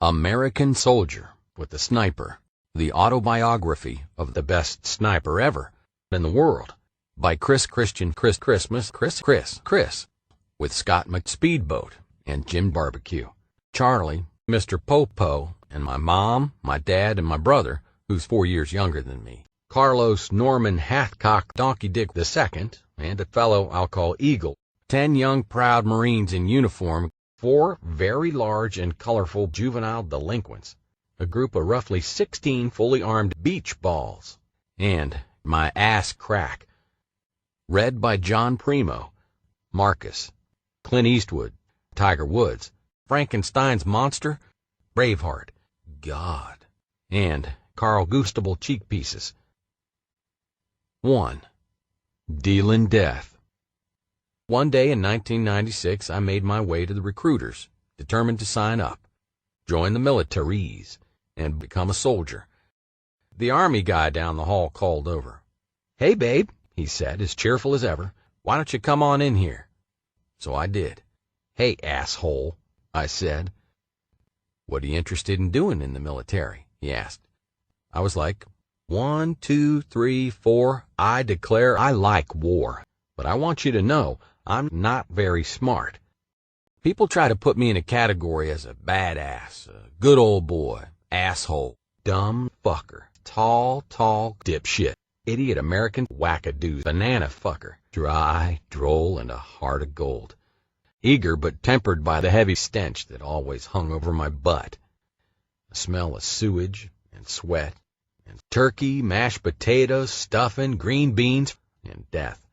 American Soldier with the Sniper, the autobiography of the best sniper ever in the world, by Chris Christian Chris Christmas Chris, with Scott McSpeedboat and Jim Barbecue, Charlie, Mr. Popo, and my mom, my dad, and my brother, who's 4 years younger than me, Carlos Norman Hathcock Donkey Dick II, and a fellow I'll call Eagle, 10 young proud Marines in uniform, 4 very large and colorful juvenile delinquents, a group of roughly 16 fully armed beach balls, and my ass crack. Read by John Primo, Marcus, Clint Eastwood, Tiger Woods, Frankenstein's Monster, Braveheart, God, and Carl Gustable Cheek Pieces. 1. Dealin' Death. One day in 1996, I made my way to the recruiters, determined to sign up, join the militaries, and become a soldier. The Army guy down the hall called over. "Hey, babe," he said, as cheerful as ever, "why don't you come on in here?" So I did. "Hey, asshole," I said. "What are you interested in doing in the military?" he asked. I was like, 1, 2, 3, 4, I declare I like war, but I want you to know I'm not very smart. People try to put me in a category as a badass, a good old boy, asshole, dumb fucker, tall dipshit, idiot American wackadoo, banana fucker, dry, droll, and a heart of gold. Eager but tempered by the heavy stench that always hung over my butt. The smell of sewage and sweat and turkey, mashed potatoes, stuffing, green beans, and death.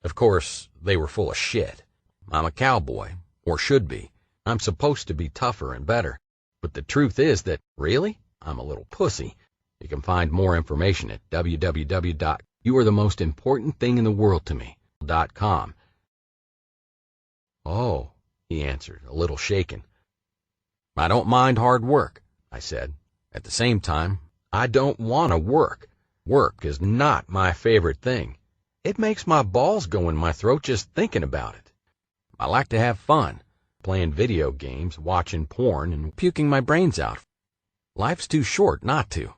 Of course, they were full of shit. I'm a cowboy, or should be. I'm supposed to be tougher and better. But the truth is that, really, I'm a little pussy. You can find more information at www.youarethemosimportantthingintheworldtome.com. "Oh," he answered, a little shaken. "I don't mind hard work," I said. "At the same time, I don't want to work. Work is not my favorite thing. It makes my balls go in my throat just thinking about it. I like to have fun, playing video games, watching porn, and puking my brains out. Life's too short not to.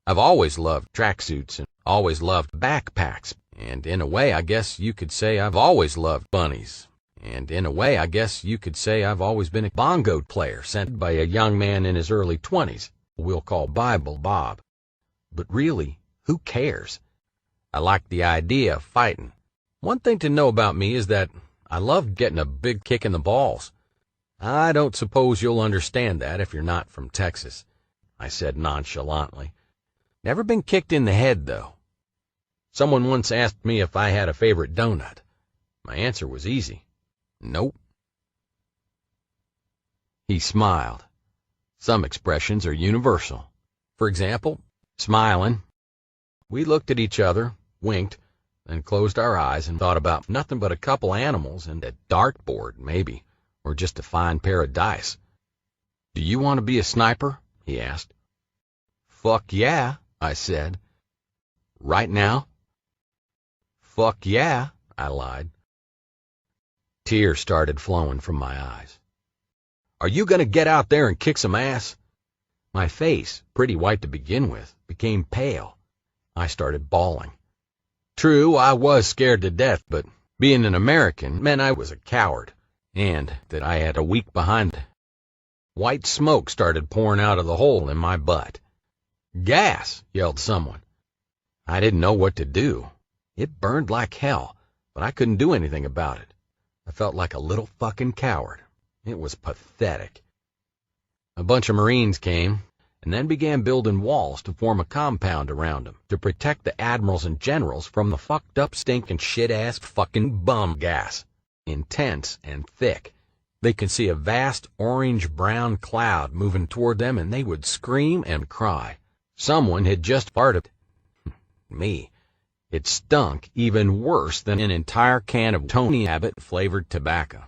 I've always loved tracksuits and always loved backpacks, and in a way I guess you could say I've always loved bunnies, and in a way I guess you could say I've always been a bongo player sent by a young man in his early 20s, we'll call Bible Bob. But really, who cares? I like the idea of fighting. One thing to know about me is that I love getting a big kick in the balls. I don't suppose you'll understand that if you're not from Texas," I said nonchalantly. "Never been kicked in the head, though. Someone once asked me if I had a favorite donut. My answer was easy. Nope." He smiled. Some expressions are universal. For example, smiling. We looked at each other, winked, then closed our eyes and thought about nothing but a couple animals and a dartboard, maybe, or just a fine pair of dice. "Do you want to be a sniper?" he asked. "Fuck yeah," I said. "Right now?" "Fuck yeah," I lied. Tears started flowing from my eyes. "Are you going to get out there and kick some ass?" My face, pretty white to begin with, became pale. I started bawling. True, I was scared to death, but being an American meant I was a coward, and that I had a weak behind. White smoke started pouring out of the hole in my butt. "Gas!" yelled someone. I didn't know what to do. It burned like hell, but I couldn't do anything about it. I felt like a little fucking coward. It was pathetic. A bunch of Marines came, and then began building walls to form a compound around them to protect the admirals and generals from the fucked up stinking shit-ass fucking bum gas. Intense and thick. They could see a vast orange-brown cloud moving toward them, and they would scream and cry. Someone had just farted. Me. It stunk even worse than an entire can of Tony Abbott-flavored tobacco.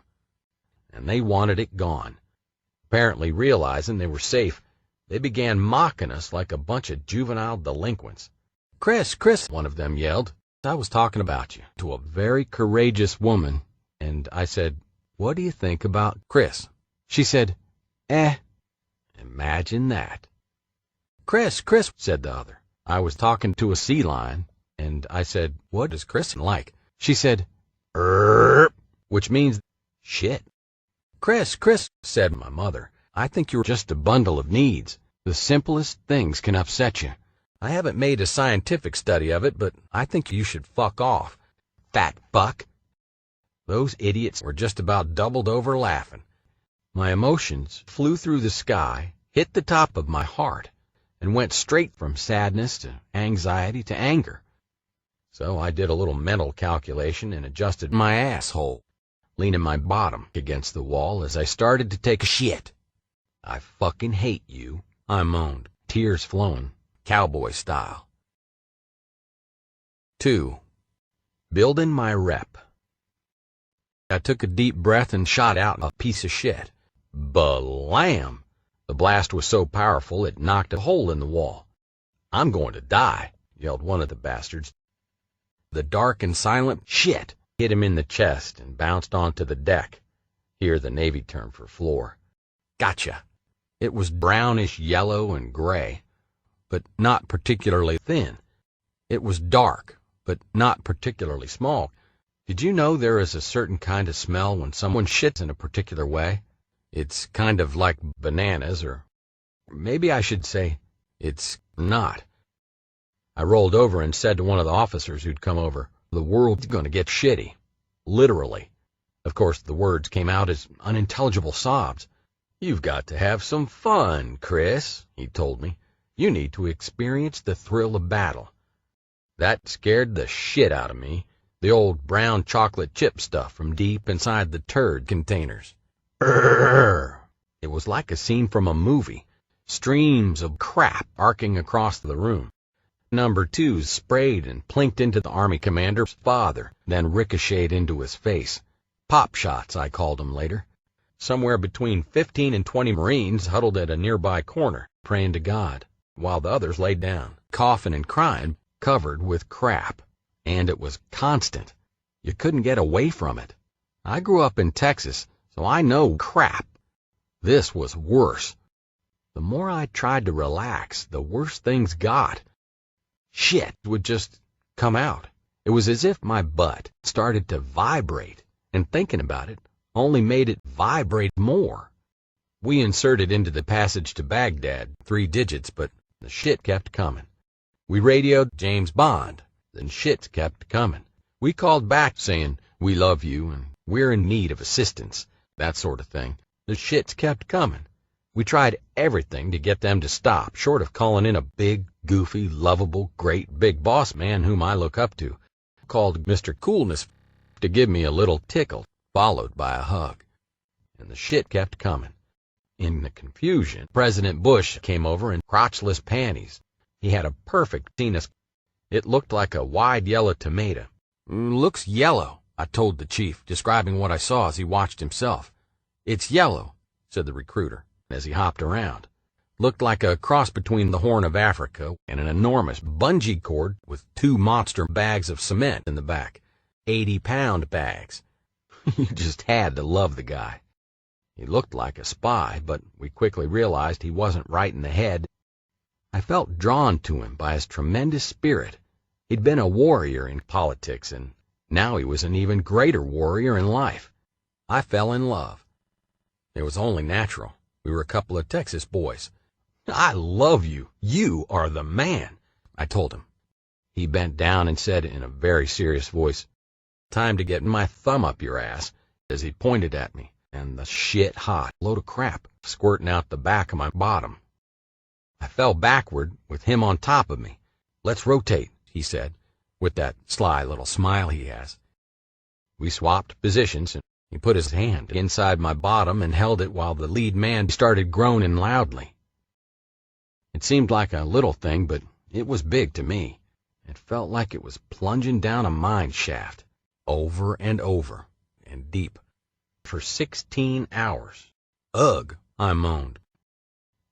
And they wanted it gone. Apparently realizing they were safe, they began mocking us like a bunch of juvenile delinquents. Chris, one of them yelled. "I was talking about you," to a very courageous woman, and I said, "What do you think about Chris?" She said, "Eh." Imagine that. Chris, said the other. I was talking to a sea lion, and I said, what is Chris like? She said, which means shit. Chris, said my mother, I think you're just a bundle of needs. The simplest things can upset you. I haven't made a scientific study of it, but I think you should fuck off, fat fuck. Those idiots were just about doubled over laughing. My emotions flew through the sky, hit the top of my heart, and went straight from sadness to anxiety to anger. So I did a little mental calculation and adjusted my asshole, leaning my bottom against the wall as I started to take a shit. I fucking hate you, I moaned, tears flowing, cowboy style. 2. Building my rep. I took a deep breath and shot out a piece of shit. Blam! The blast was so powerful it knocked a hole in the wall. I'm going to die, yelled one of the bastards. The dark and silent shit hit him in the chest and bounced onto the deck, here the Navy term for floor. Gotcha. It was brownish yellow and gray, but not particularly thin. It was dark, but not particularly small. Did you know there is a certain kind of smell when someone shits in a particular way? It's kind of like bananas, or maybe I should say it's not. I rolled over and said to one of the officers who'd come over, the world's going to get shitty. Literally. Of course, the words came out as unintelligible sobs. You've got to have some fun, Chris, he told me. You need to experience the thrill of battle. That scared the shit out of me, the old brown chocolate chip stuff from deep inside the turd containers. It was like a scene from a movie, streams of crap arcing across the room. Number 2s sprayed and plinked into the Army commander's father, then ricocheted into his face. Pop shots, I called them later. Somewhere between 15 and 20 Marines huddled at a nearby corner, praying to God, while the others laid down, coughing and crying, covered with crap. And it was constant. You couldn't get away from it. I grew up in Texas, so I know crap. This was worse. The more I tried to relax, the worse things got. Shit would just come out. It was as if my butt started to vibrate, and thinking about it only made it vibrate more. We inserted into the passage to Baghdad 3 digits, but the shit kept coming. We radioed James Bond, then shit kept coming. We called back saying, we love you and we're in need of assistance, that sort of thing. The shits kept coming. We tried everything to get them to stop, short of calling in a big, goofy, lovable, great big boss man whom I look up to, called Mr. Coolness, to give me a little tickle, followed by a hug. And the shit kept coming. In the confusion, President Bush came over in crotchless panties. He had a perfect penis. It looked like a wide yellow tomato. Looks yellow, I told the chief, describing what I saw as he watched himself. It's yellow, said the recruiter, as he hopped around. Looked like a cross between the Horn of Africa and an enormous bungee cord with 2 monster bags of cement in the back. 80-pound bags. You just had to love the guy. He looked like a spy, but we quickly realized he wasn't right in the head. I felt drawn to him by his tremendous spirit. He'd been a warrior in politics, and now he was an even greater warrior in life. I fell in love. It was only natural. We were a couple of Texas boys. I love you. You are the man, I told him. He bent down and said in a very serious voice, time to get my thumb up your ass, as he pointed at me, and the shit-hot load of crap squirting out the back of my bottom. I fell backward with him on top of me. Let's rotate, he said, with that sly little smile he has. We swapped positions, and he put his hand inside my bottom and held it while the lead man started groaning loudly. It seemed like a little thing, but it was big to me. It felt like it was plunging down a mine shaft, over and over, and deep, for 16 hours. Ugh, I moaned.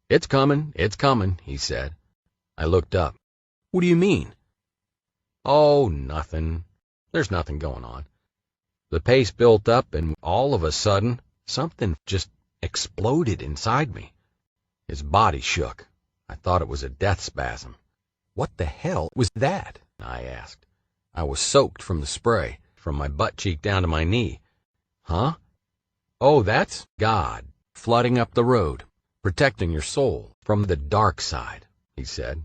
It's coming, he said. I looked up. What do you mean? Oh, nothing. There's nothing going on. The pace built up, and all of a sudden, something just exploded inside me. His body shook. I thought it was a death spasm. "What the hell was that?" I asked. I was soaked from the spray, from my butt cheek down to my knee. "Huh? Oh, that's God flooding up the road, protecting your soul from the dark side," he said.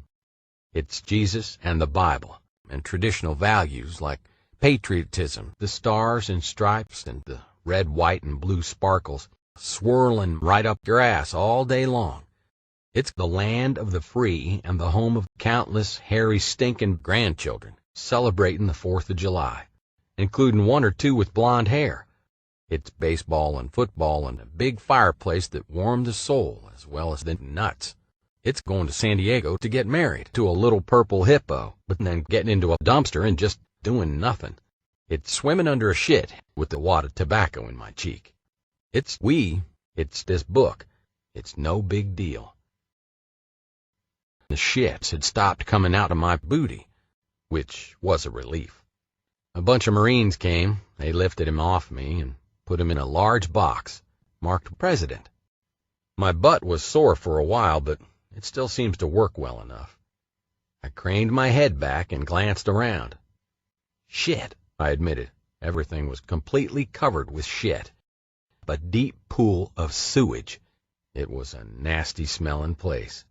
"It's Jesus and the Bible and traditional values like patriotism, the stars and stripes and the red, white, and blue sparkles swirling right up your ass all day long. It's the land of the free and the home of countless hairy stinking grandchildren celebrating the 4th of July, including one or two with blonde hair. It's baseball and football and a big fireplace that warmed the soul as well as the nuts. It's going to San Diego to get married to a little purple hippo, but then getting into a dumpster and just doing nothing. It's swimming under a shit with the wad of tobacco in my cheek. It's this book. It's no big deal." The shits had stopped coming out of my booty, which was a relief. A bunch of Marines came. They lifted him off me and put him in a large box marked President. My butt was sore for a while, but it still seems to work well enough. I craned my head back and glanced around. "Shit," I admitted. Everything was completely covered with shit. A deep pool of sewage. It was a nasty-smelling place.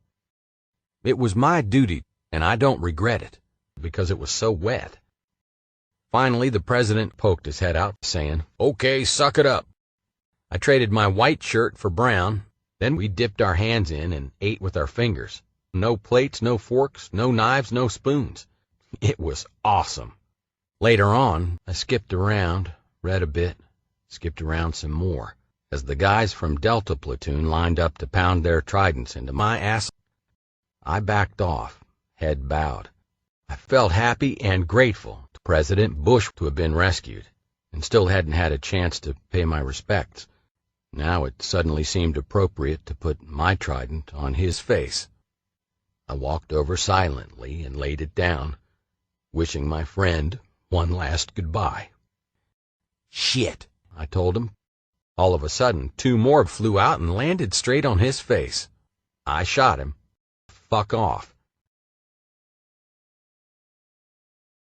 It was my duty, and I don't regret it, because it was so wet. Finally, the president poked his head out, saying, "Okay, suck it up." I traded my white shirt for brown. Then we dipped our hands in and ate with our fingers. No plates, no forks, no knives, no spoons. It was awesome. Later on, I skipped around, read a bit, skipped around some more, as the guys from Delta Platoon lined up to pound their tridents into my ass. I backed off, head bowed. I felt happy and grateful to President Bush to have been rescued, and still hadn't had a chance to pay my respects. Now it suddenly seemed appropriate to put my trident on his face. I walked over silently and laid it down, wishing my friend one last goodbye. "Shit," I told him. All of a sudden, 2 more flew out and landed straight on his face. I shot him. "Fuck off."